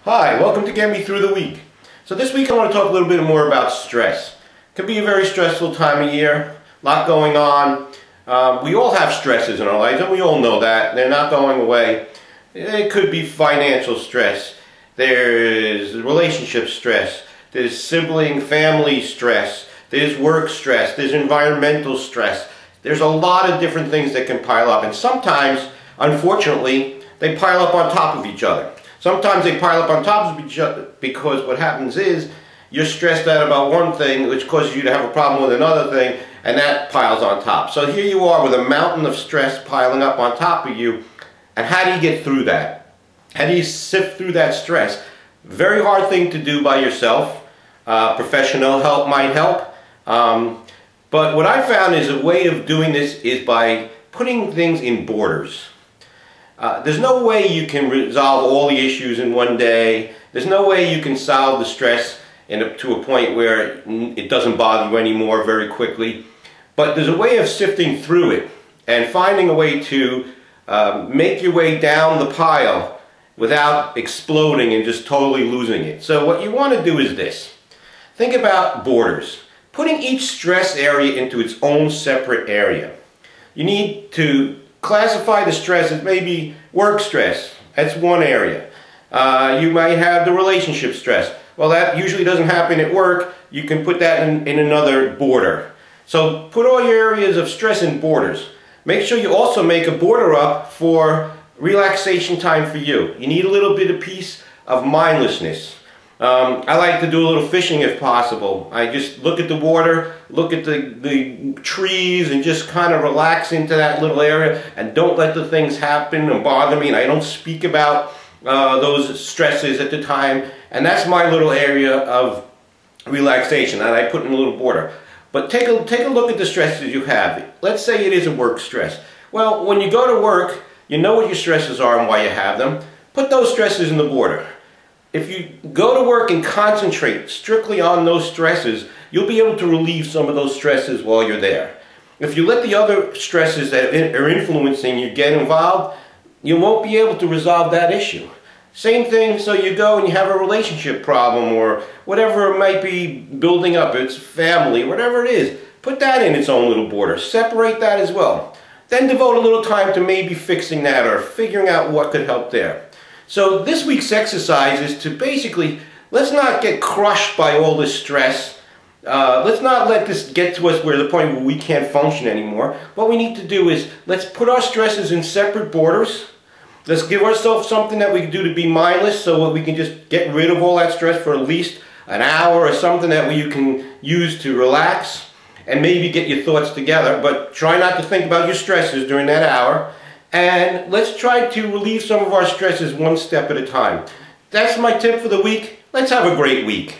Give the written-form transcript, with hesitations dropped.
Hi, welcome to Get Me Through the Week. So this week I want to talk a little bit more about stress. It can be a very stressful time of year, a lot going on. We all have stresses in our lives and we all know that. They're not going away. It could be financial stress, there's relationship stress, there's sibling family stress, there's work stress, there's environmental stress. There's a lot of different things that can pile up, and sometimes, unfortunately, they pile up on top of each other. Sometimes they pile up on top of each other because what happens is you're stressed out about one thing, which causes you to have a problem with another thing, and that piles on top. So here you are with a mountain of stress piling up on top of you, and how do you get through that? How do you sift through that stress? Very hard thing to do by yourself. Professional help might help. But what I found is a way of doing this is by putting things in borders. There's no way you can resolve all the issues in one day. There's no way you can solve the stress to a point where it doesn't bother you anymore very quickly. But there's a way of sifting through it and finding a way to make your way down the pile without exploding and just totally losing it. So what you want to do is this. Think about borders. Putting each stress area into its own separate area. You need to classify the stress as maybe work stress. That's one area. You might have the relationship stress. Well, that usually doesn't happen at work. You can put that in another border. So put all your areas of stress in borders. Make sure you also make a border up for relaxation time for you. You need a little bit of peace of mindlessness. I like to do a little fishing if possible. I just look at the water, look at the trees, and just kind of relax into that little area and don't let the things happen and bother me. And I don't speak about those stresses at the time. And that's my little area of relaxation, and I put in a little border. But take a look at the stresses you have. Let's say it is a work stress. Well, when you go to work, you know what your stresses are and why you have them. Put those stresses in the border. If you go to work and concentrate strictly on those stresses, you'll be able to relieve some of those stresses while you're there. If you let the other stresses that are influencing you get involved, you won't be able to resolve that issue. Same thing, so you go and you have a relationship problem or whatever it might be building up, it's family, whatever it is. Put that in its own little border. Separate that as well. Then devote a little time to maybe fixing that or figuring out what could help there. So this week's exercise is to basically, let's not get crushed by all this stress. Let's not let this get to us where the point where we can't function anymore. What we need to do is, let's put our stresses in separate borders. Let's give ourselves something that we can do to be mindless so that we can just get rid of all that stress for at least an hour or something that you can use to relax and maybe get your thoughts together. But try not to think about your stresses during that hour. And let's try to relieve some of our stresses one step at a time. That's my tip for the week. Let's have a great week.